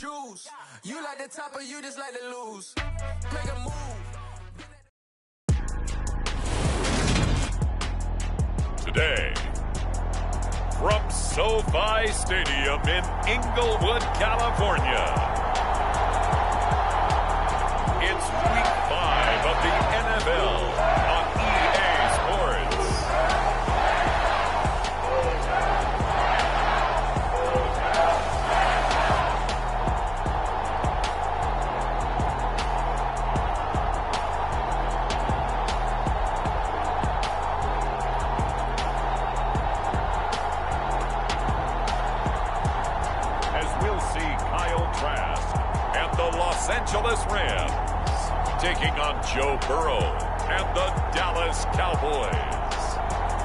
choose. You like the top or you just like to lose. Make a move. Today, from SoFi Stadium in Inglewood, California, it's Week 5 of the NFL on EA Sports. Los Angeles Rams taking on Joe Burrow and the Dallas Cowboys.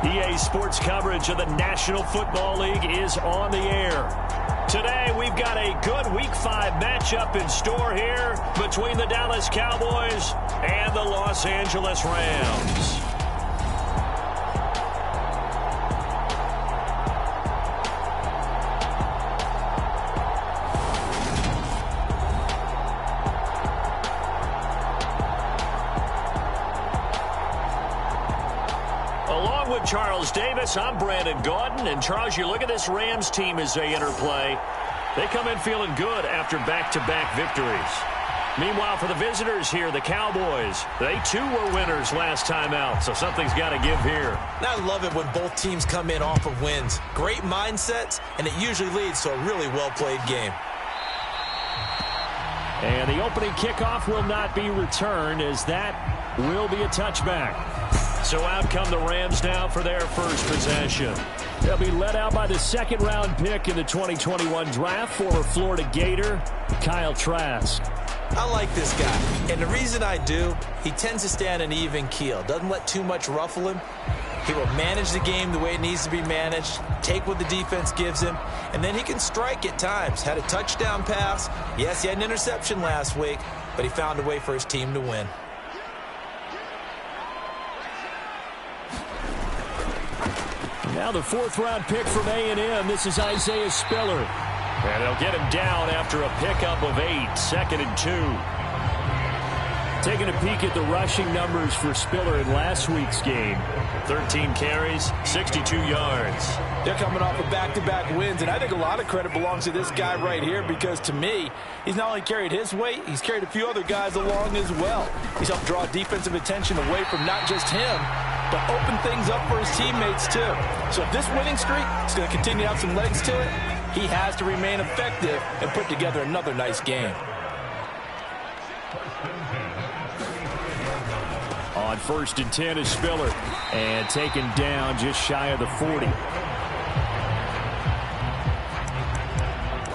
EA Sports coverage of the National Football League is on the air. Today we've got a good Week 5 matchup in store here between the Dallas Cowboys and the Los Angeles Rams. Charles Davis, I'm Brandon Gaudin. And Charles, you look at this Rams team as they enter play. They come in feeling good after back-to-back victories. Meanwhile, for the visitors here, the Cowboys, they too were winners last time out, so something's got to give here. I love it when both teams come in off of wins. Great mindsets, and it usually leads to a really well-played game. And the opening kickoff will not be returned, as that will be a touchback. So out come the Rams now for their first possession. They'll be led out by the second-round pick in the 2021 draft, former Florida Gator, Kyle Trask. I like this guy, and the reason I do, he tends to stay on an even keel. Doesn't let too much ruffle him. He will manage the game the way it needs to be managed, take what the defense gives him, and then he can strike at times. Had a touchdown pass. Yes, he had an interception last week, but he found a way for his team to win. Now the fourth-round pick from A&M. This is Isaiah Spiller. And they'll get him down after a pickup of 8, 2nd and 2. Taking a peek at the rushing numbers for Spiller in last week's game. 13 carries, 62 yards. They're coming off of back-to-back wins, and I think a lot of credit belongs to this guy right here because, to me, he's not only carried his weight, he's carried a few other guys along as well. He's helped draw defensive attention away from not just him, but open things up for his teammates, too. So if this winning streak is going to continue to have some legs to it, he has to remain effective and put together another nice game. On 1st and 10 is Spiller, and taken down just shy of the 40.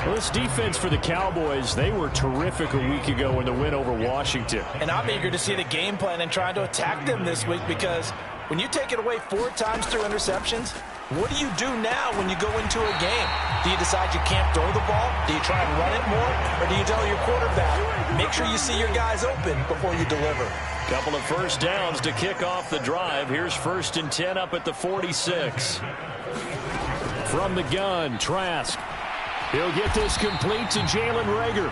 Well, this defense for the Cowboys, they were terrific a week ago in the win over Washington. And I'm eager to see the game plan and trying to attack them this week because when you take it away 4 times through interceptions, what do you do now when you go into a game? Do you decide you can't throw the ball? Do you try and run it more? Or do you tell your quarterback, make sure you see your guys open before you deliver? Couple of first downs to kick off the drive. Here's 1st and 10 up at the 46. From the gun, Trask. He'll get this complete to Jalen Reagor.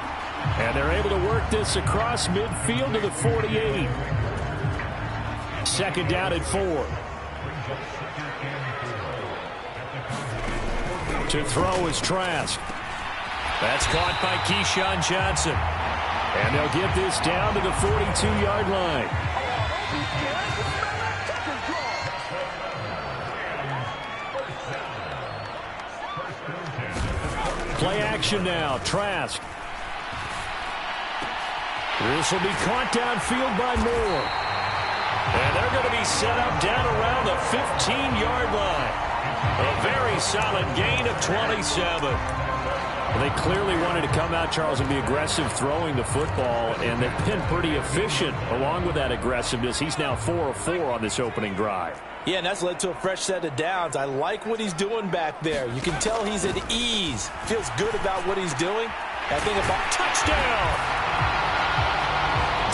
And they're able to work this across midfield to the 48. 2nd down and 4. To throw is Trask. That's caught by Keyshawn Johnson. And they'll get this down to the 42-yard line. Play action now. Trask. This will be caught downfield by Moore. And they're going to be set up down around the 15-yard line. A very solid gain of 27. Well, they clearly wanted to come out, Charles, and be aggressive throwing the football, and they've been pretty efficient along with that aggressiveness. He's now 4 of 4 on this opening drive. Yeah, and that's led to a fresh set of downs. I like what he's doing back there. You can tell he's at ease. Feels good about what he's doing. I think about touchdown.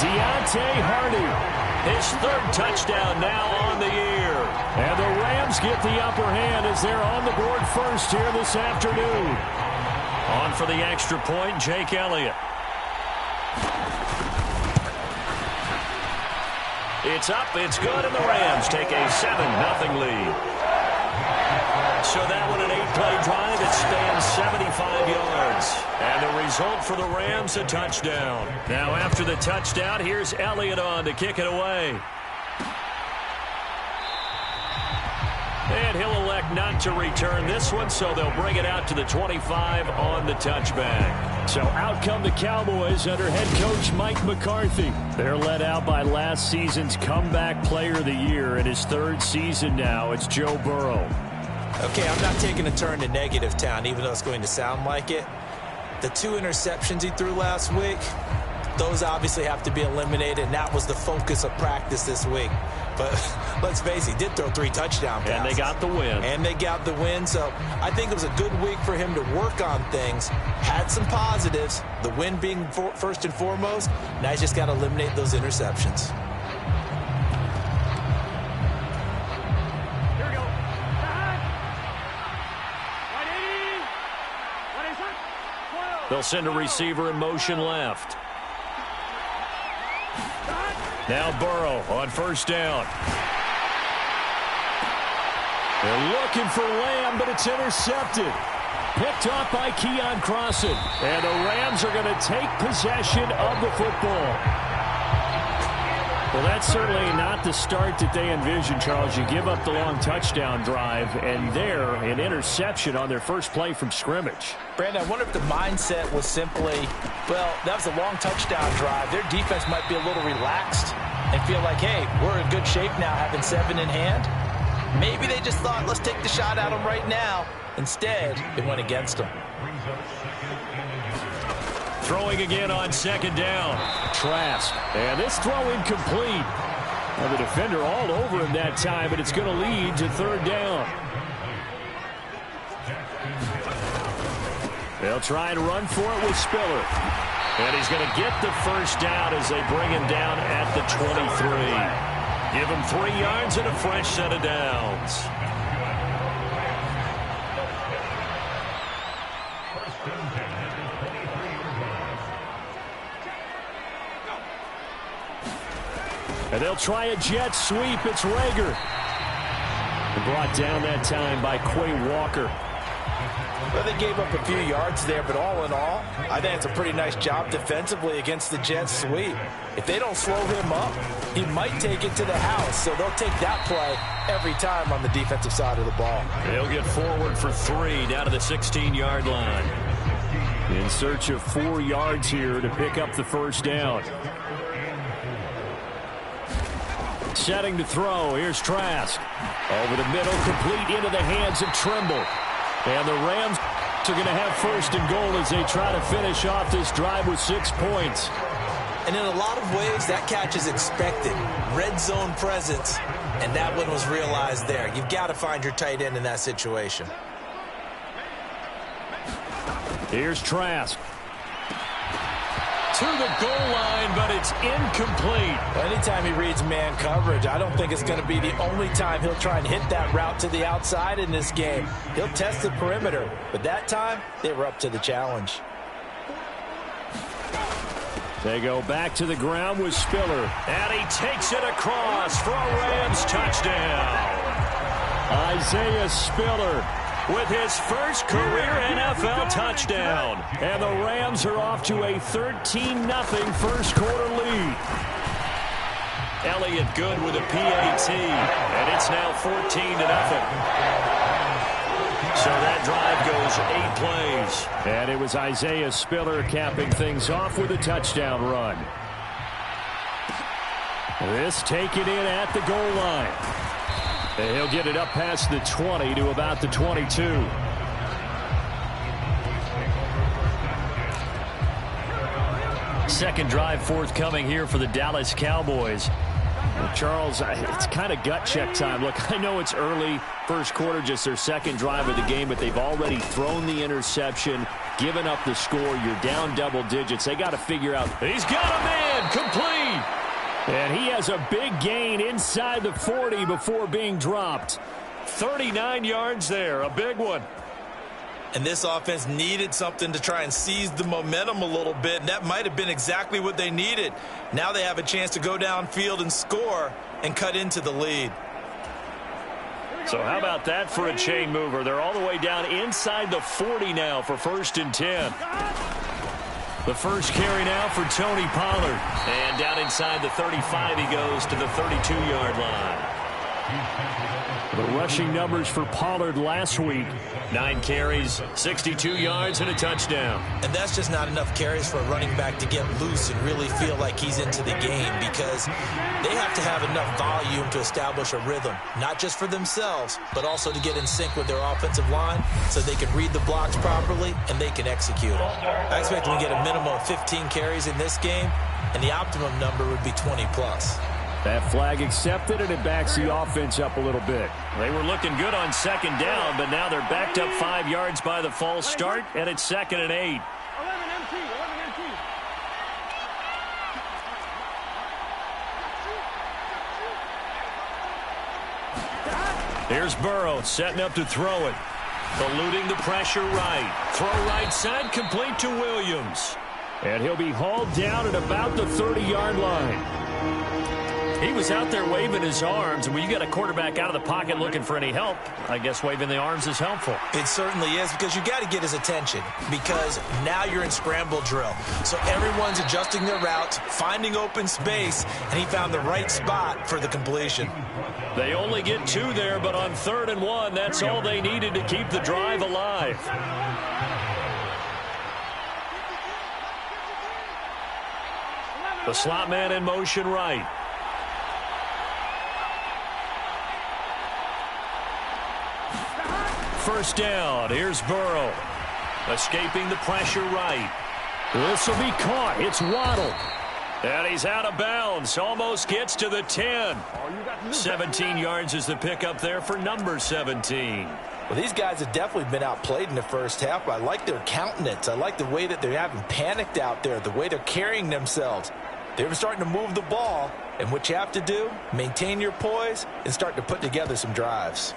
Deontay Hardy, his 3rd touchdown now on the year. And the Rams get the upper hand as they're on the board first here this afternoon. On for the extra point, Jake Elliott. It's up, it's good, and the Rams take a 7-0 lead. So that one, an 8-play drive, it spans 75 yards. And the result for the Rams, a touchdown. Now after the touchdown, here's Elliott on to kick it away. And he'll elect not to return this one, so they'll bring it out to the 25 on the touchback. So out come the Cowboys under head coach Mike McCarthy. They're led out by last season's comeback player of the year. In his third season now, it's Joe Burrow. Okay, I'm not taking a turn to negative town, even though it's going to sound like it. The 2 interceptions he threw last week, those obviously have to be eliminated, and that was the focus of practice this week. But let's face it, he did throw 3 touchdown passes. And they got the win. And they got the win, so I think it was a good week for him to work on things. Had some positives, the win being first and foremost. Now he's just got to eliminate those interceptions. They'll send a receiver in motion left. Now Burrow on first down. They're looking for Lamb, but it's intercepted. Picked off by Keon Crossan. And the Rams are going to take possession of the football. Well, that's certainly not the start that they envisioned, Charles. You give up the long touchdown drive, and there, an interception on their first play from scrimmage. Brandon, I wonder if the mindset was simply, well, that was a long touchdown drive. Their defense might be a little relaxed and feel like, hey, we're in good shape now having 7 in hand. Maybe they just thought, let's take the shot at them right now. Instead, it went against them. Throwing again on second down. Trask. And this throw incomplete. Now the defender all over him that time, but it's going to lead to third down. They'll try and run for it with Spiller. And he's going to get the first down as they bring him down at the 23. Give him 3 yards and a fresh set of downs. And they'll try a jet sweep. It's Rager. Brought down that time by Quay Walker. Well, they gave up a few yards there, but all in all, I think it's a pretty nice job defensively against the jet sweep. If they don't slow him up, he might take it to the house, so they'll take that play every time on the defensive side of the ball. They'll get forward for 3 down to the 16-yard line. In search of 4 yards here to pick up the first down. Setting to throw. Here's Trask. Over the middle, complete into the hands of Trimble. And the Rams are going to have first and goal as they try to finish off this drive with 6 points. And in a lot of ways, that catch is expected. Red zone presence, and that one was realized there. You've got to find your tight end in that situation. Here's Trask. To the goal line, but it's incomplete. Anytime he reads man coverage, I don't think it's going to be the only time he'll try and hit that route to the outside in this game. He'll test the perimeter, but that time, they were up to the challenge. They go back to the ground with Spiller. And he takes it across for a Rams touchdown. Isaiah Spiller with his first career NFL touchdown. And the Rams are off to a 13-0 first quarter lead. Elliott good with a PAT. And it's now 14-0. So that drive goes 8 plays. And it was Isaiah Spiller capping things off with a touchdown run. This taken in at the goal line. And he'll get it up past the 20 to about the 22. Second drive forthcoming here for the Dallas Cowboys. Well, Charles, it's kind of gut check time. Look, I know it's early, first quarter, just their second drive of the game, but they've already thrown the interception, given up the score. You're down double digits. They got to figure out. He's got a man, complete. And he has a big gain inside the 40 before being dropped. 39 yards there, a big one. And this offense needed something to try and seize the momentum a little bit, and that might have been exactly what they needed. Now they have a chance to go downfield and score and cut into the lead. So how about that for a chain mover? They're all the way down inside the 40 now for 1st and 10. The first carry now for Tony Pollard. And down inside the 35 he goes to the 32-yard line. The rushing numbers for Pollard last week: 9 carries, 62 yards, and a touchdown. And that's just not enough carries for a running back to get loose and really feel like he's into the game, because they have to have enough volume to establish a rhythm, not just for themselves, but also to get in sync with their offensive line so they can read the blocks properly and they can execute it. I expect them to get a minimum of 15 carries in this game, and the optimum number would be 20+. That flag accepted, and it backs the offense up a little bit. They were looking good on 2nd down, but now they're backed up 5 yards by the false start, and it's 2nd and 8. Here's Burrow setting up to throw it. Eluding the pressure right. Throw right side, complete to Williams. And he'll be hauled down at about the 30-yard line. He was out there waving his arms, and when you got a quarterback out of the pocket looking for any help, I guess waving the arms is helpful. It certainly is, because you got to get his attention, because now you're in scramble drill. So everyone's adjusting their routes, finding open space, and he found the right spot for the completion. They only get 2 there, but on 3rd and 1, that's all they needed to keep the drive alive. The slot man in motion right. First down. Here's Burrow. Escaping the pressure right. This will be caught. It's Waddle. And he's out of bounds. Almost gets to the 10. 17 yards is the pickup there for number 17. Well, these guys have definitely been outplayed in the first half, but I like their countenance. I like the way that they're having panicked out there, the way they're carrying themselves. They're starting to move the ball, and what you have to do, maintain your poise and start to put together some drives.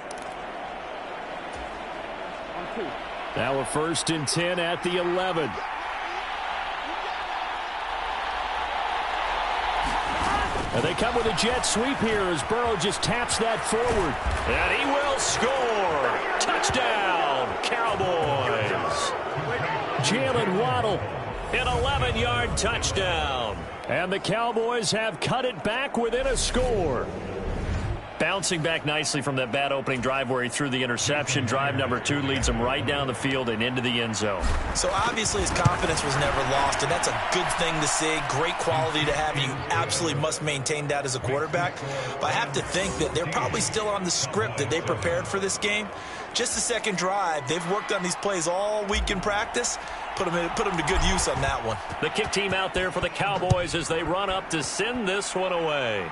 Now a 1st and 10 at the 11. And they come with a jet sweep here as Burrow just taps that forward. And he will score. Touchdown, Cowboys. Jalen Waddle. An 11-yard touchdown. And the Cowboys have cut it back within a score. Bouncing back nicely from that bad opening drive where he threw the interception. Drive number 2 leads him right down the field and into the end zone. So obviously his confidence was never lost, and that's a good thing to see. Great quality to have. You absolutely must maintain that as a quarterback. But I have to think that they're probably still on the script that they prepared for this game. Just the second drive. They've worked on these plays all week in practice. Put them to good use on that one. The kick team out there for the Cowboys as they run up to send this one away.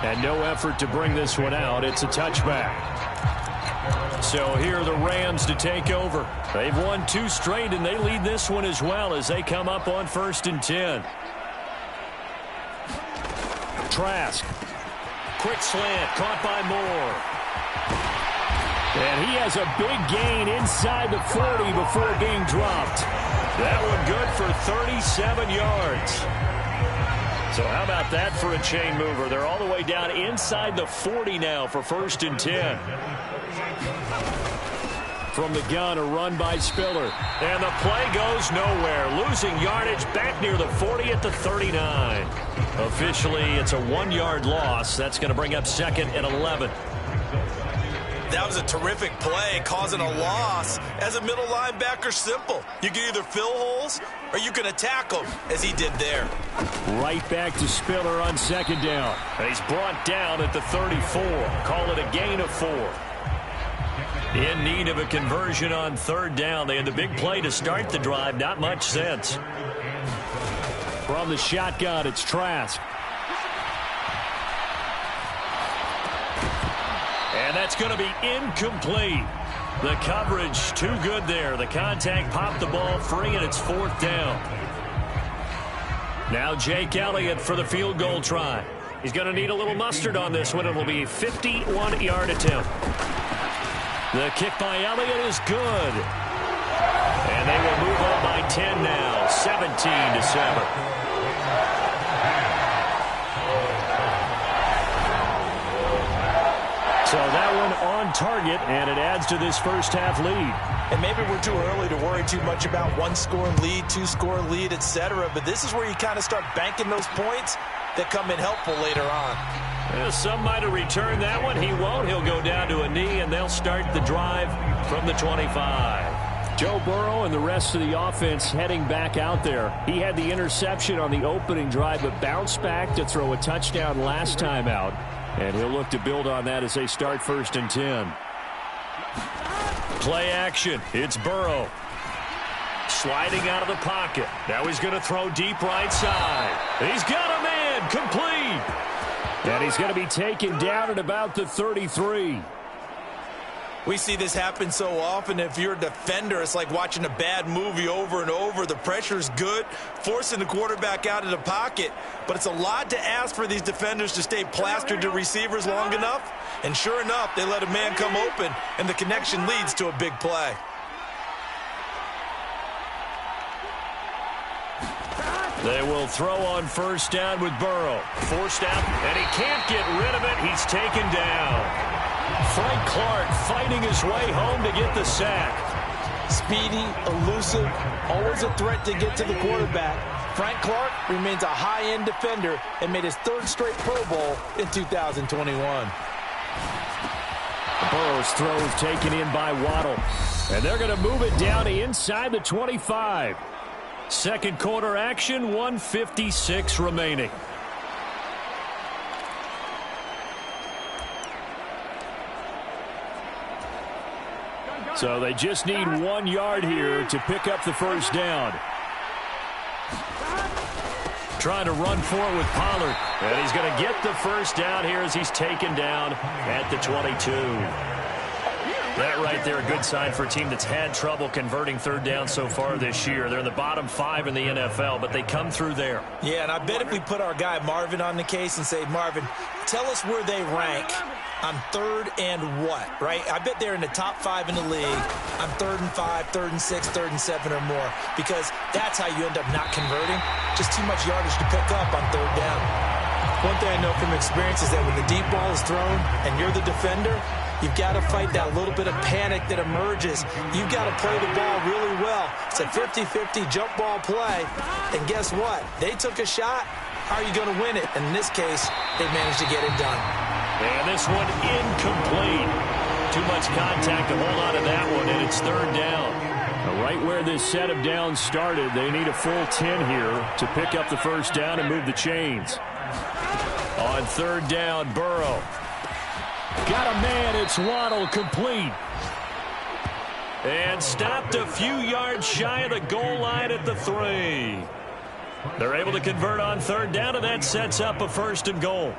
And no effort to bring this one out. It's a touchback. So here are the Rams to take over. They've won 2 straight, and they lead this one as well as they come up on 1st and 10. Trask. Quick slant, caught by Moore. And he has a big gain inside the 40 before being dropped. That one good for 37 yards. So how about that for a chain mover? They're all the way down inside the 40 now for 1st and 10. From the gun, a run by Spiller. And the play goes nowhere. Losing yardage back near the 40 at the 39. Officially, it's a 1-yard loss. That's going to bring up 2nd and 11. That was a terrific play, causing a loss. As a middle linebacker, simple. You can either fill holes or you can attack them, as he did there. Right back to Spiller on 2nd down. And he's brought down at the 34. Call it a gain of 4. In need of a conversion on 3rd down. They had the big play to start the drive. Not much sense. From the shotgun, it's Trask. And that's going to be incomplete. The coverage too good there. The contact popped the ball free, and it's 4th down. Now Jake Elliott for the field goal try. He's going to need a little mustard on this one. It will be a 51-yard attempt. The kick by Elliott is good. And they will move on by 10 now, 17-7. So that one on target, and it adds to this first half lead. And maybe we're too early to worry too much about one-score lead, two-score lead, etc. But this is where you kind of start banking those points that come in helpful later on. Well, some might have returned that one. He won't. He'll go down to a knee, and they'll start the drive from the 25. Joe Burrow and the rest of the offense heading back out there. He had the interception on the opening drive, but bounced back to throw a touchdown last time out. And he'll look to build on that as they start 1st and 10. Play action. It's Burrow. Sliding out of the pocket. Now he's going to throw deep right side. He's got a man. Complete. And he's going to be taken down at about the 33. We see this happen so often. If you're a defender, it's like watching a bad movie over and over. The pressure's good, forcing the quarterback out of the pocket. But it's a lot to ask for these defenders to stay plastered to receivers long enough. And sure enough, they let a man come open, and the connection leads to a big play. They will throw on 1st down with Burrow. Forced out, and he can't get rid of it. He's taken down. Frank Clark fighting his way home to get the sack. Speedy, elusive, always a threat to get to the quarterback. Frank Clark remains a high-end defender and made his 3rd straight Pro Bowl in 2021. Burrow's throw is taken in by Waddle. And they're going to move it down to inside the 25. Second quarter action, 1:56 remaining. So they just need 1 yard here to pick up the 1st down. Trying to run for it with Pollard. And he's going to get the 1st down here as he's taken down at the 22. That right there, a good sign for a team that's had trouble converting 3rd down so far this year. They're in the bottom 5 in the NFL, but they come through there. Yeah, and I bet if we put our guy Marvin on the case and say, Marvin, tell us where they rank on 3rd and what, right? I bet they're in the top 5 in the league on 3rd and 5, 3rd and 6, 3rd and 7 or more, because that's how you end up not converting. Just too much yardage to pick up on 3rd down. One thing I know from experience is that when the deep ball is thrown and you're the defender, you've got to fight that little bit of panic that emerges. You've got to play the ball really well. It's a 50-50 jump ball play. And guess what? They took a shot. How are you going to win it? And in this case, they managed to get it done. And this one incomplete. Too much contact to hold on to that one, and it's 3rd down. Right where this set of downs started, they need a full 10 here to pick up the 1st down and move the chains. On 3rd down, Burrow. Got a man, it's Waddle, complete. And stopped a few yards shy of the goal line at the 3. They're able to convert on 3rd down, and that sets up a 1st and goal.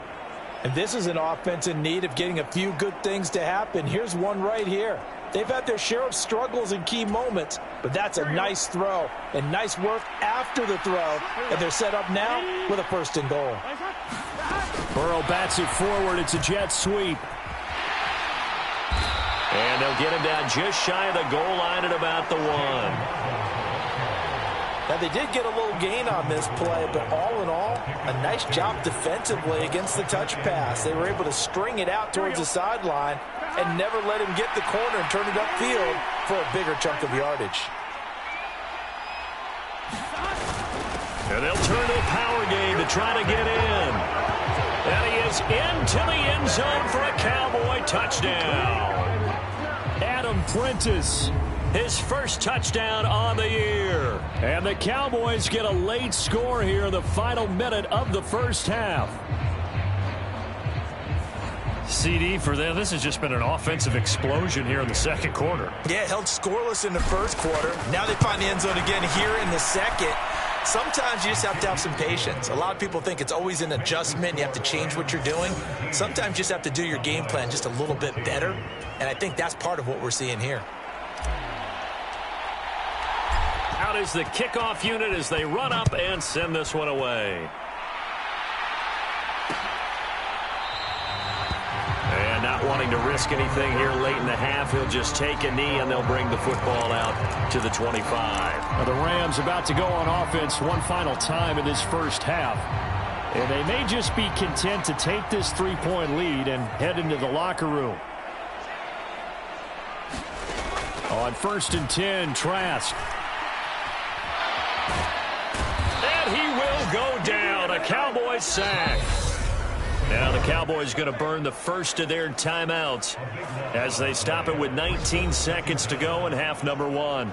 And this is an offense in need of getting a few good things to happen. Here's one right here. They've had their share of struggles in key moments, but that's a nice throw and nice work after the throw. And they're set up now with a 1st and goal. Burrow bats it forward. It's a jet sweep. And they'll get him down just shy of the goal line at about the 1. Now, they did get a little gain on this play, but all in all, a nice job defensively against the touch pass. They were able to string it out towards the sideline and never let him get the corner and turn it upfield for a bigger chunk of yardage. And they'll turn to a power game to try to get in. And he is into the end zone for a Cowboy touchdown. Adam Prentice, his 1st touchdown on the year. And the Cowboys get a late score here in the final minute of the 1st half. CD for them, this has just been an offensive explosion here in the 2nd quarter. Yeah, held scoreless in the 1st quarter. Now they find the end zone again here in the 2nd. Sometimes you just have to have some patience. A lot of people think it's always an adjustment. You have to change what you're doing. Sometimes you just have to do your game plan just a little bit better. And I think that's part of what we're seeing here. Out is the kickoff unit as they run up and send this one away. wanting to risk anything here late in the half. He'll just take a knee, and they'll bring the football out to the 25. Now the Rams about to go on offense one final time in this first half. And they may just be content to take this 3-point lead and head into the locker room. On 1st and 10, Trask. And he will go down. A Cowboys sack. Now the Cowboys going to burn the first of their timeouts as they stop it with 19 seconds to go in half number 1.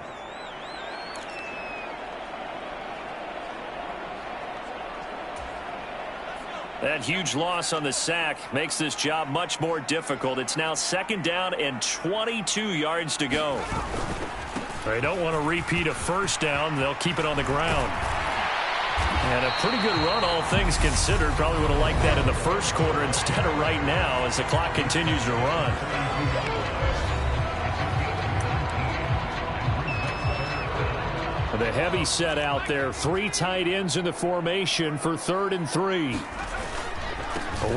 That huge loss on the sack makes this job much more difficult. It's now 2nd down and 22 yards to go. They don't want to repeat a first down. They'll keep it on the ground. And a pretty good run, all things considered. Probably would have liked that in the first quarter instead of right now as the clock continues to run. The heavy set out there. 3 tight ends in the formation for 3rd and 3.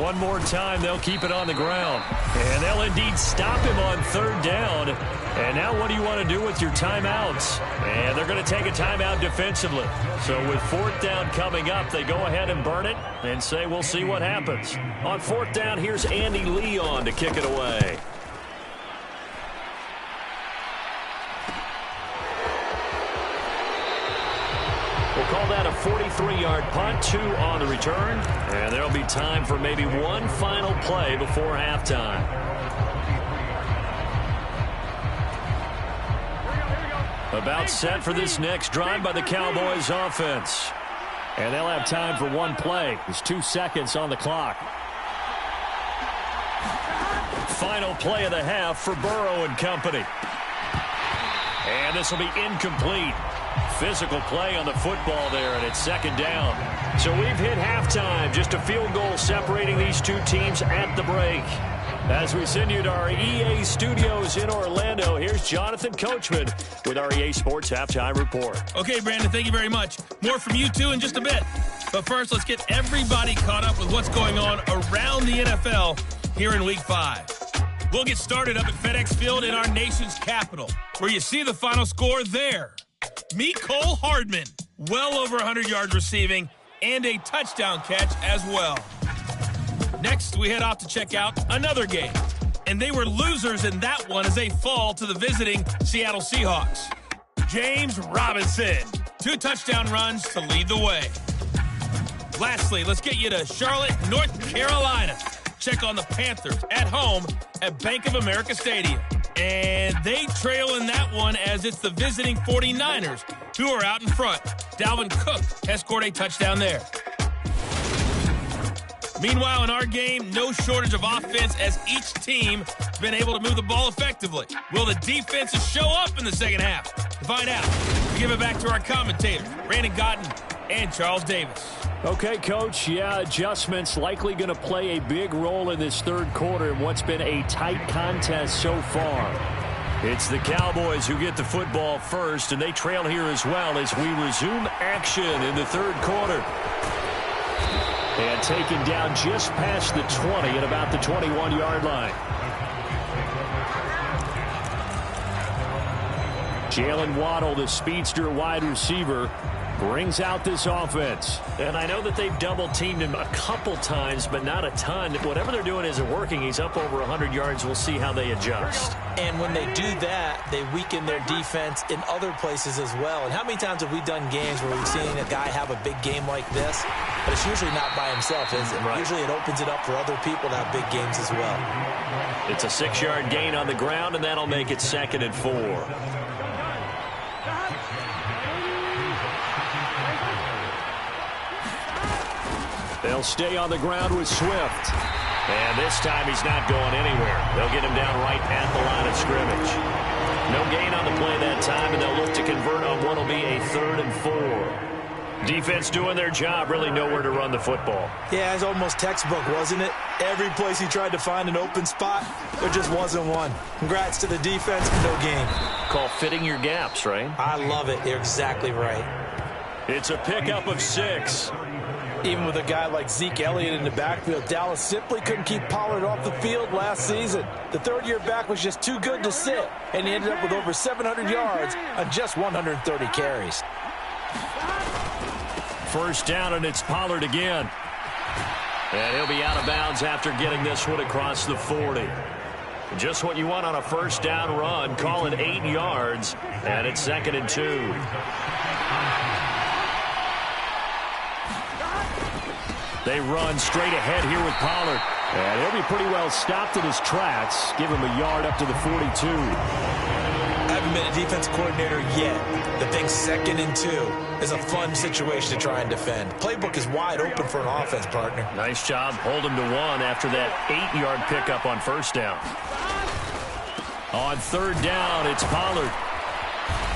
One more time, they'll keep it on the ground. And they'll indeed stop him on 3rd down. And now what do you want to do with your timeouts? And they're going to take a timeout defensively. So with 4th down coming up, they go ahead and burn it and say we'll see what happens. On 4th down, here's Andy Leon to kick it away. We'll call that a 43-yard punt, 2 on the return. And there'll be time for maybe one final play before halftime. About set for this next drive by the Cowboys offense. And they'll have time for one play. There's 2 seconds on the clock. Final play of the half for Burrow and company. And this will be incomplete. Physical play on the football there, and it's 2nd down. So we've hit halftime. Just a field goal separating these two teams at the break. As we send you to our EA studios in Orlando, here's Jonathan Coachman with our EA Sports Halftime Report. Okay, Brandon, thank you very much. More from you two in just a bit. But first, let's get everybody caught up with what's going on around the NFL here in Week 5. We'll get started up at FedEx Field in our nation's capital, where you see the final score there. Meet Cole Hardman, well over 100 yards receiving, and a touchdown catch as well. Next, we head off to check out another game. And they were losers in that one as they fall to the visiting Seattle Seahawks. James Robinson, 2 touchdown runs to lead the way. Lastly, let's get you to Charlotte, North Carolina. Check on the Panthers at home at Bank of America Stadium. And they trail in that one as it's the visiting 49ers who are out in front. Dalvin Cook has scored a touchdown there. Meanwhile, in our game, no shortage of offense as each team has been able to move the ball effectively. Will the defenses show up in the second half? To find out, we give it back to our commentators, Brandon Gotton and Charles Davis. Okay, Coach, adjustments likely going to play a big role in this 3rd quarter in what's been a tight contest so far. It's the Cowboys who get the football first, and they trail here as well as we resume action in the 3rd quarter. And taken down just past the 20 at about the 21-yard line. Jalen Waddle, the speedster wide receiver, brings out this offense. And I know that they've double-teamed him a couple times, but not a ton. Whatever they're doing isn't working. He's up over 100 yards. We'll see how they adjust. And when they do that, they weaken their defense in other places as well. And how many times have we done games where we've seen a guy have a big game like this? But it's usually not by himself, is it? Right. Usually it opens it up for other people to have big games as well. It's a 6-yard gain on the ground, and that'll make it 2nd and 4. They'll stay on the ground with Swift. And this time he's not going anywhere. They'll get him down right at the line of scrimmage. No gain on the play that time, and they'll look to convert on what will be a 3rd and 4. Defense doing their job, really nowhere to run the football. Yeah, it's almost textbook, wasn't it? Every place he tried to find an open spot, there just wasn't one. Congrats to the defense, no gain. Call fitting your gaps, right? I love it. You're exactly right. It's a pickup of 6. Even with a guy like Zeke Elliott in the backfield, Dallas simply couldn't keep Pollard off the field last season. The third-year back was just too good to sit, and he ended up with over 700 yards on just 130 carries. First down, and it's Pollard again. And he'll be out of bounds after getting this one across the 40. Just what you want on a first down run. Call it 8 yards, and it's 2nd and 2. They run straight ahead here with Pollard. And he'll be pretty well stopped in his tracks. Give him a yard up to the 42. I haven't been a defense coordinator yet. The thing 2nd and 2 is a fun situation to try and defend. Playbook is wide open for an offense, partner. Nice job. Hold him to 1 after that 8-yard pickup on first down. On third down, it's Pollard.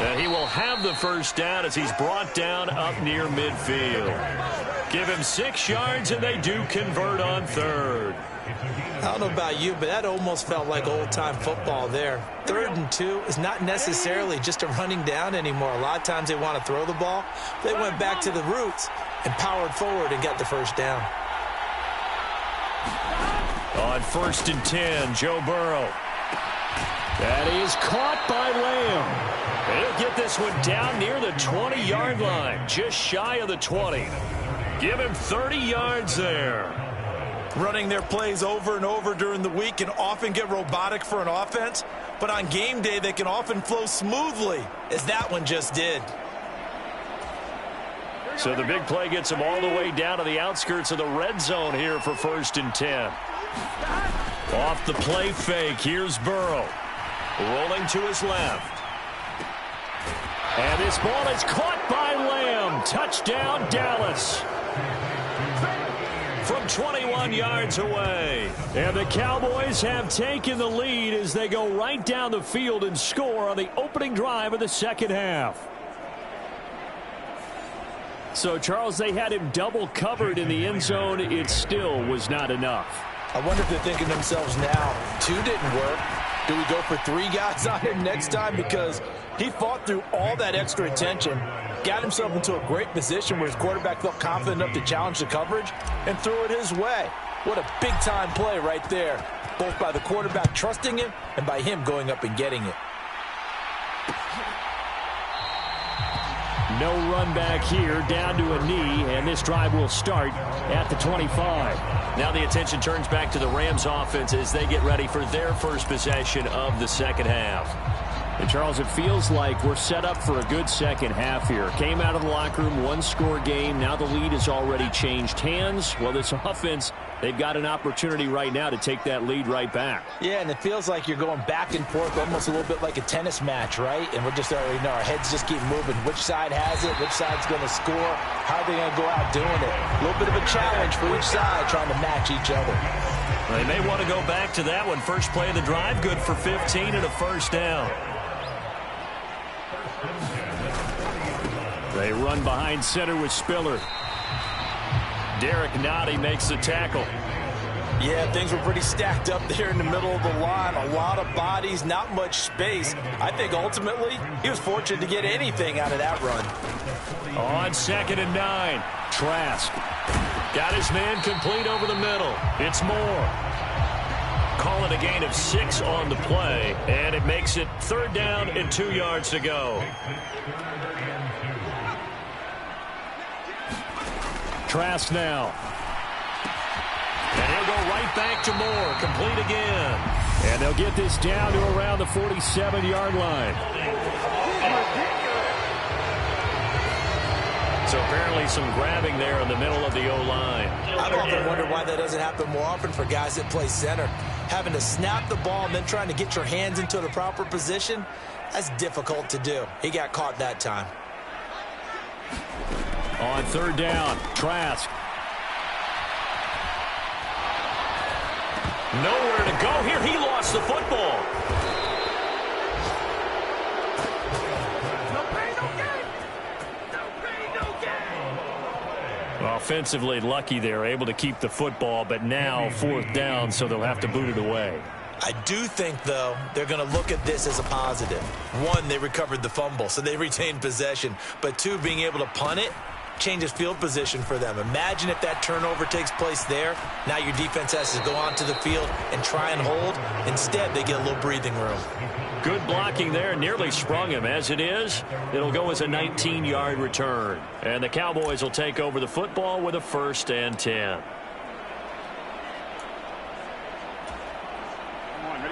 And he will have the first down as he's brought down up near midfield. Give him 6 yards, and they do convert on third. I don't know about you, but that almost felt like old-time football there. 3rd and 2 is not necessarily just a running down anymore. A lot of times they want to throw the ball. They went back to the roots and powered forward and got the first down. On 1st and 10, Joe Burrow. That is caught by Lamb. He'll get this one down near the 20-yard line, just shy of the 20. Give him 30 yards there. Running their plays over and over during the week can often get robotic for an offense, but on game day they can often flow smoothly, as that one just did. So the big play gets him all the way down to the outskirts of the red zone here for 1st and 10. Off the play fake, here's Burrow. Rolling to his left. And this ball is caught by Lamb. Touchdown, Dallas. From 21 yards away. And the Cowboys have taken the lead as they go right down the field and score on the opening drive of the second half. So, Charles, they had him double covered in the end zone. It still was not enough. I wonder if they're thinking to themselves now, 2 didn't work. Do we go for 3 guys on him next time? Because he fought through all that extra attention, got himself into a great position where his quarterback felt confident enough to challenge the coverage and threw it his way. What a big-time play right there, both by the quarterback trusting him and by him going up and getting it. No run back here, down to a knee, and this drive will start at the 25. Now the attention turns back to the Rams offense as they get ready for their first possession of the second half. And, Charles, it feels like we're set up for a good second half here. Came out of the locker room, 1-score game. Now the lead has already changed hands. Well, this offense, they've got an opportunity right now to take that lead right back. Yeah, and it feels like you're going back and forth, almost a little bit like a tennis match, right? And we're just already know our heads just keep moving. Which side has it? Which side's going to score? How are they going to go out doing it? A little bit of a challenge for each side, trying to match each other. They may want to go back to that one. First play of the drive, good for 15 and a first down. They run behind center with Spiller. Derek Nottie makes the tackle. Yeah, things were pretty stacked up there in the middle of the line. A lot of bodies, not much space. I think ultimately he was fortunate to get anything out of that run. On 2nd and 9, Trask. Got his man complete over the middle. It's Moore. Call it a gain of 6 on the play, and it makes it 3rd down and 2 yards to go. Trask now. And he'll go right back to Moore, complete again. And they'll get this down to around the 47-yard line. So apparently some grabbing there in the middle of the O-line. I've often wondered why that doesn't happen more often for guys that play center. Having to snap the ball and then trying to get your hands into the proper position, that's difficult to do. He got caught that time. On 3rd down, Trask. Nowhere to go here. He lost the football. Offensively lucky they're able to keep the football, but now 4th down, so they'll have to boot it away. I do think, though, they're going to look at this as a positive. 1, they recovered the fumble, so they retained possession. But 2, being able to punt it, changes field position for them. Imagine if that turnover takes place there. Now your defense has to go onto the field and try and hold. Instead, they get a little breathing room. Good blocking there. Nearly sprung him. As it is, it'll go as a 19-yard return. And the Cowboys will take over the football with a 1st and 10.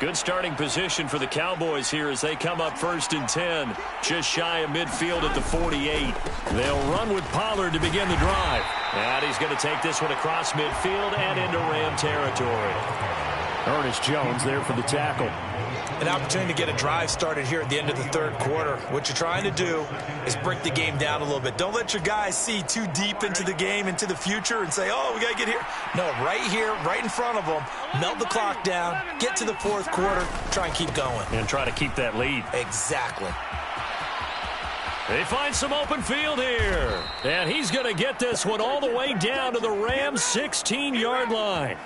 Good starting position for the Cowboys here as they come up 1st and 10. Just shy of midfield at the 48. They'll run with Pollard to begin the drive. And he's going to take this one across midfield and into Ram territory. Ernest Jones there for the tackle. An opportunity to get a drive started here at the end of the 3rd quarter. What you're trying to do is break the game down a little bit. Don't let your guys see too deep into the game, into the future, and say, oh, we got to get here. No, right here, right in front of them, melt the clock down, get to the 4th quarter, try and keep going. And try to keep that lead. Exactly. They find some open field here. And he's going to get this one all the way down to the Rams' 16-yard line.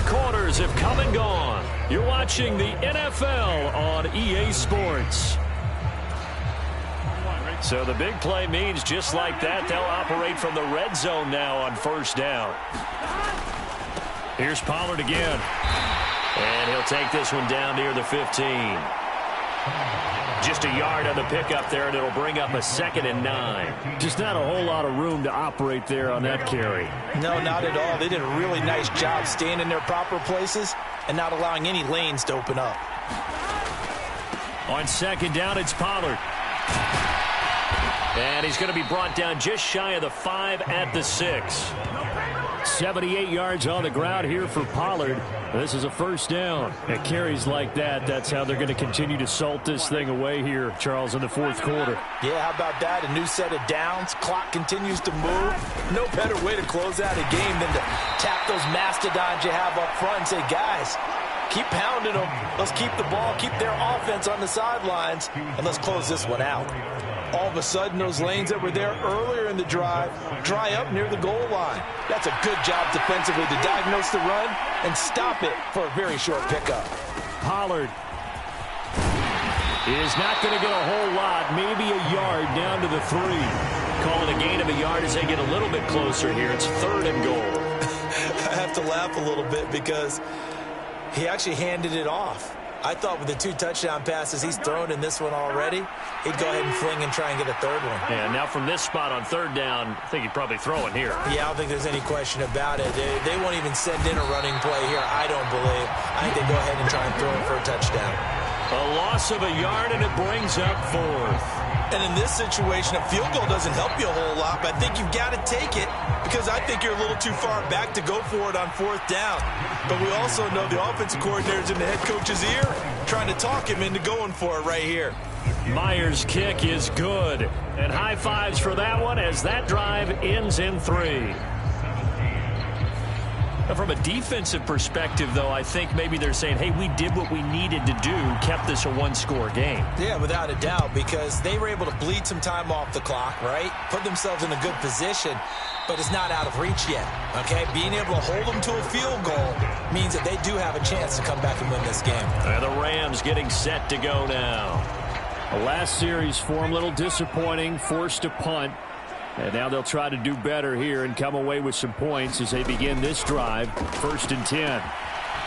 Quarters have come and gone. You're watching the NFL on EA Sports. So the big play means just like that, they'll operate from the red zone now on 1st down. Here's Pollard again. And he'll take this one down near the 15. Just a yard on the pickup there, and it'll bring up a 2nd and 9. Just not a whole lot of room to operate there on that carry. No, not at all. They did a really nice job staying in their proper places and not allowing any lanes to open up. On 2nd down, it's Pollard. And he's going to be brought down just shy of the 5 at the 6. 78 yards on the ground here for Pollard. This is a 1st down. At carries like that, that's how they're going to continue to salt this thing away here, Charles, in the 4th quarter. Yeah, how about that? A new set of downs. Clock continues to move. No better way to close out a game than to tap those mastodons you have up front and say, guys, keep pounding them. Let's keep the ball, keep their offense on the sidelines, and let's close this one out. All of a sudden, those lanes that were there earlier in the drive dry up near the goal line. That's a good job defensively to diagnose the run and stop it for a very short pickup. Pollard is not going to get a whole lot, maybe a yard down to the 3. Calling a gain of a yard as they get a little bit closer here. It's 3rd and goal. I have to laugh a little bit because he actually handed it off. I thought with the 2 touchdown passes he's thrown in this one already, he'd go ahead and fling and try and get a 3rd one. Yeah, now from this spot on 3rd down, I think he'd probably throw it here. Yeah, I don't think there's any question about it. They won't even send in a running play here, I don't believe. I think they go ahead and try and throw it for a touchdown. A loss of a yard, and it brings up 4th. And in this situation, a field goal doesn't help you a whole lot, but I think you've got to take it because I think you're a little too far back to go for it on 4th down. But we also know the offensive coordinator's in the head coach's ear trying to talk him into going for it right here. Myers' kick is good. And high fives for that one as that drive ends in 3. Now, from a defensive perspective, though, I think maybe they're saying, hey, we did what we needed to do, kept this a 1-score game. Yeah, without a doubt, because they were able to bleed some time off the clock, right? Put themselves in a good position, but it's not out of reach yet, okay? Being able to hold them to a field goal means that they do have a chance to come back and win this game. And the Rams getting set to go now. The last series for them, a little disappointing, forced to punt. And now they'll try to do better here and come away with some points as they begin this drive. 1st and 10.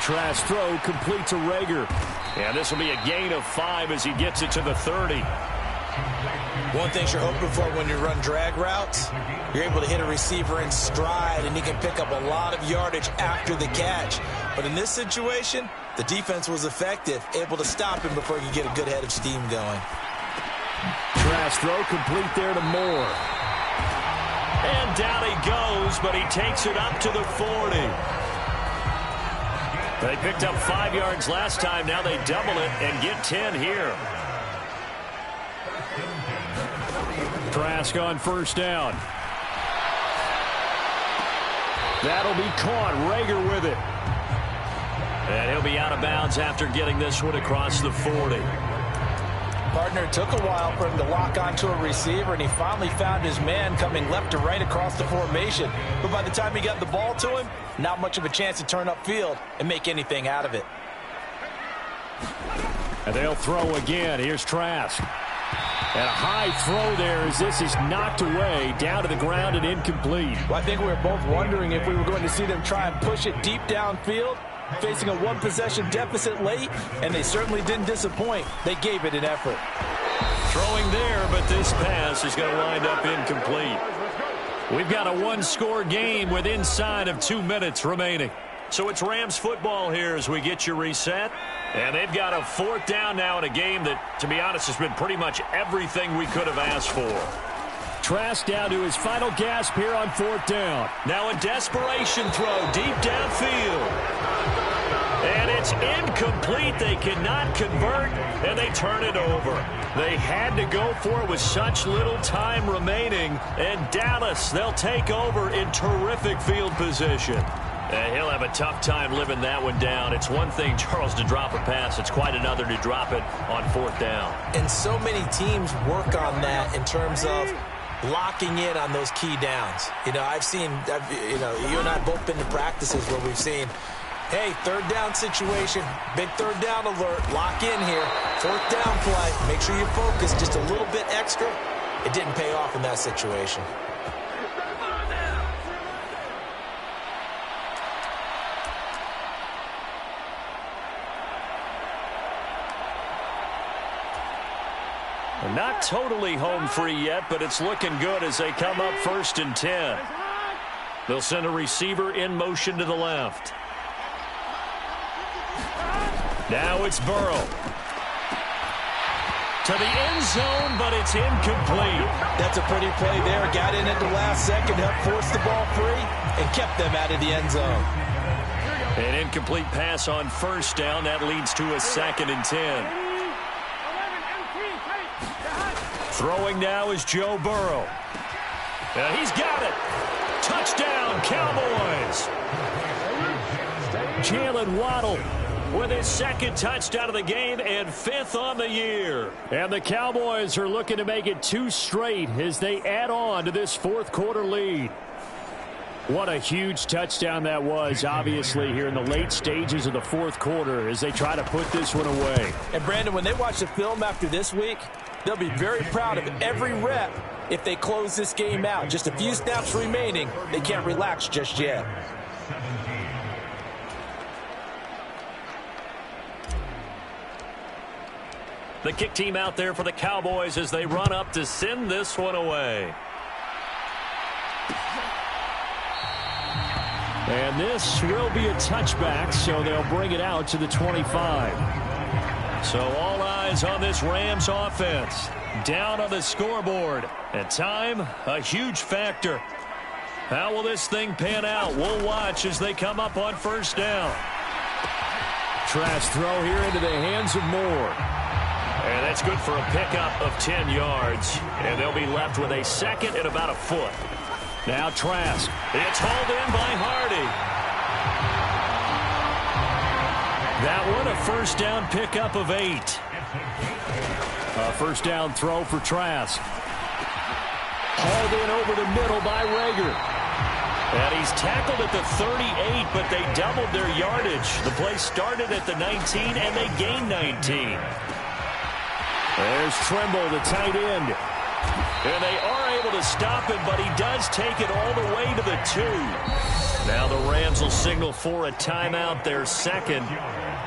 Trash throw complete to Rager. And this will be a gain of 5 as he gets it to the 30. One thing you're hoping for when you run drag routes, you're able to hit a receiver in stride and he can pick up a lot of yardage after the catch. But in this situation, the defense was effective, able to stop him before he could get a good head of steam going. Trash throw complete there to Moore. And down he goes, but he takes it up to the 40. They picked up 5 yards last time. Now they double it and get 10 here. Trask on 1st down. That'll be caught. Rager with it. And he'll be out of bounds after getting this one across the 40. Partner, it took a while for him to lock onto a receiver, and he finally found his man coming left to right across the formation. But by the time he got the ball to him, not much of a chance to turn upfield and make anything out of it. And they'll throw again. Here's Trask. And a high throw there as this is knocked away, down to the ground and incomplete. Well, I think we were both wondering if we were going to see them try and push it deep downfield, facing a one-possession deficit late, and they certainly didn't disappoint. They gave it an effort. Throwing there, but this pass is going to wind up incomplete. We've got a one-score game with inside of 2 minutes remaining. So it's Rams football here as we get you reset. And they've got a 4th down now in a game that, to be honest, has been pretty much everything we could have asked for. Trask down to his final gasp here on 4th down. Now a desperation throw deep downfield. And it's incomplete. They cannot convert, and they turn it over. They had to go for it with such little time remaining. And Dallas, they'll take over in terrific field position. He'll have a tough time living that one down. It's one thing, Charles, to drop a pass. It's quite another to drop it on 4th down. And so many teams work on that in terms of locking in on those key downs. You know, you and I have both been to practices where we've seen, hey, 3rd down situation, big 3rd down alert, lock in here, 4th down play, make sure you focus just a little bit extra. It didn't pay off in that situation. Not totally home free yet, but it's looking good as they come up 1st and 10. They'll send a receiver in motion to the left. Now it's Burrow. To the end zone, but it's incomplete. That's a pretty play there. Got in at the last second, helped force the ball free, and kept them out of the end zone. An incomplete pass on 1st down. That leads to a 2nd and 10. Throwing now is Joe Burrow. And he's got it. Touchdown, Cowboys. Jalen Waddle with his 2nd touchdown of the game and 5th on the year. And the Cowboys are looking to make it 2 straight as they add on to this 4th quarter lead. What a huge touchdown that was, obviously, here in the late stages of the 4th quarter as they try to put this one away. And, Brandon, when they watch the film after this week, they'll be very proud of every rep if they close this game out. Just a few snaps remaining. They can't relax just yet. The kick team out there for the Cowboys as they run up to send this one away. And this will be a touchback, so they'll bring it out to the 25. So all eyes on this Rams offense. Down on the scoreboard. At time, a huge factor. How will this thing pan out? We'll watch as they come up on 1st down. Trask throw here into the hands of Moore. And that's good for a pickup of 10 yards. And they'll be left with a 2nd and about a foot. Now Trask. It's hauled in by Hardy. That one, a 1st down pickup of 8. A 1st down throw for Trask. Hauled in over the middle by Rager. And he's tackled at the 38, but they doubled their yardage. The play started at the 19, and they gained 19. There's Trimble, the tight end. And they are able to stop him, but he does take it all the way to the 2. Now the Rams will signal for a timeout, their 2nd,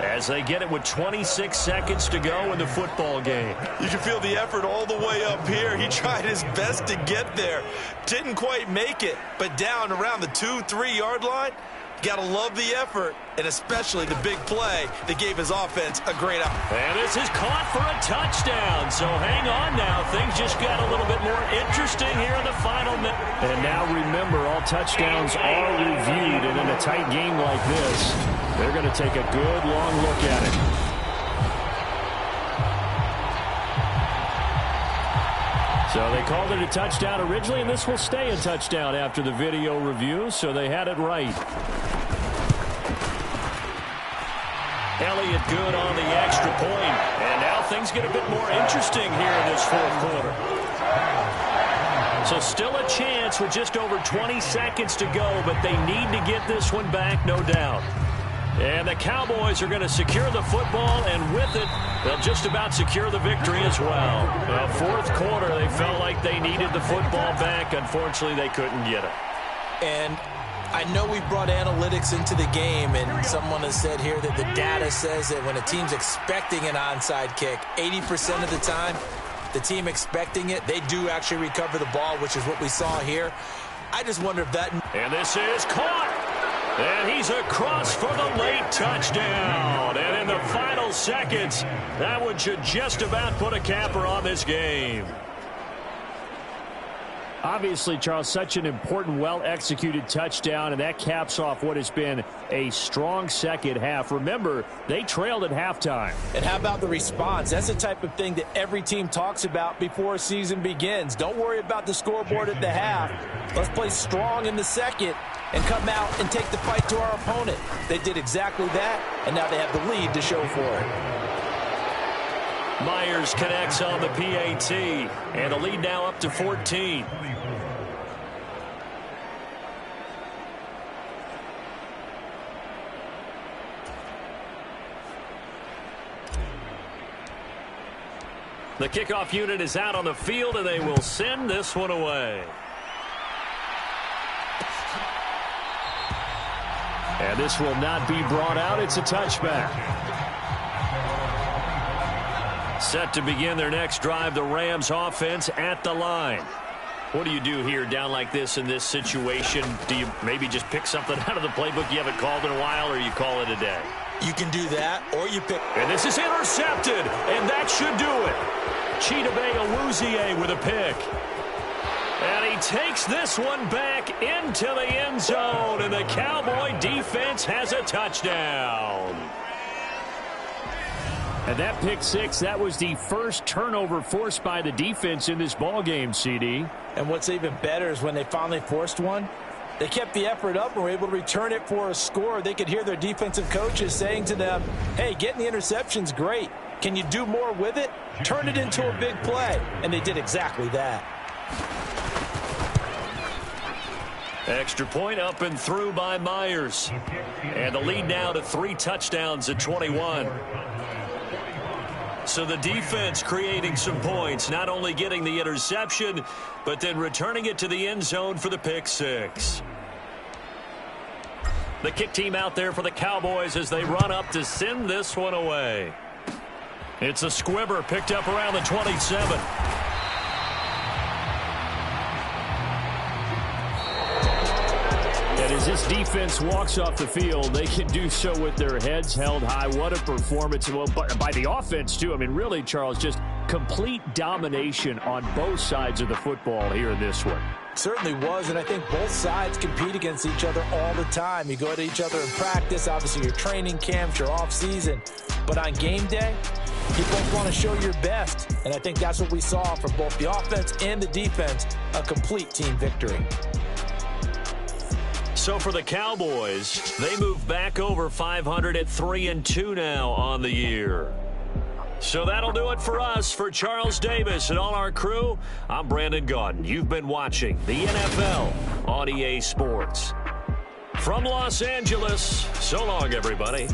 as they get it with 26 seconds to go in the football game. You can feel the effort all the way up here. He tried his best to get there. Didn't quite make it, but down around the 2-3 yard line, gotta love the effort, and especially the big play that gave his offense a great out. And this is caught for a touchdown. So hang on now. Things just got a little bit more interesting here in the final minute. And now remember, all touchdowns are reviewed, and in a tight game like this, they're going to take a good long look at it. So they called it a touchdown originally, and this will stay a touchdown after the video review, so they had it right. Elliott good on the extra point. And now things get a bit more interesting here in this fourth quarter. So still a chance with just over 20 seconds to go, but they need to get this one back, no doubt. And the Cowboys are going to secure the football, and with it, they'll just about secure the victory as well. Fourth quarter, they felt like they needed the football back. Unfortunately, they couldn't get it. And I know we brought analytics into the game, and someone has said here that the data says that when a team's expecting an onside kick, 80% of the time, the team expecting it, they do actually recover the ball, which is what we saw here. I just wonder if that... And this is caught. And he's across for the late touchdown. And in the final seconds, that one should just about put a capper on this game. Obviously, Charles, such an important, well-executed touchdown, and that caps off what has been a strong second half. Remember, they trailed at halftime. And how about the response? That's the type of thing that every team talks about before a season begins. Don't worry about the scoreboard at the half. Let's play strong in the second and come out and take the fight to our opponent. They did exactly that, and now they have the lead to show for it. Myers connects on the PAT, and the lead now up to 14. The kickoff unit is out on the field, and they will send this one away. And this will not be brought out. It's a touchback. Set to begin their next drive, the Rams offense at the line. What do you do here down like this in this situation? Do you maybe just pick something out of the playbook you haven't called in a while, or you call it a day? You can do that, or you pick... And this is intercepted, and that should do it. Chidobe Awuzie with a pick. And he takes this one back into the end zone, and the Cowboy defense has a touchdown. And that pick six, that was the first turnover forced by the defense in this ballgame, CD. And what's even better is when they finally forced one, they kept the effort up and were able to return it for a score. They could hear their defensive coaches saying to them, hey, getting the interception's great. Can you do more with it? Turn it into a big play. And they did exactly that. Extra point up and through by Myers. And the lead now to 3 touchdowns at 21. So the defense creating some points, not only getting the interception, but then returning it to the end zone for the pick six. The kick team out there for the Cowboys as they run up to send this one away. It's a squibber picked up around the 27. And as this defense walks off the field, they can do so with their heads held high. What a performance. Well, by the offense, too. I mean, really, Charles, just complete domination on both sides of the football here in this one. Certainly was, and I think both sides compete against each other all the time. You go to each other in practice, obviously your training camps, your off-season. But on game day, you both want to show your best. And I think that's what we saw from both the offense and the defense, a complete team victory. So for the Cowboys, they move back over 500 at 3-2 now on the year. So that'll do it for us. For Charles Davis and all our crew, I'm Brandon Gaudin. You've been watching the NFL on EA Sports. From Los Angeles, so long, everybody.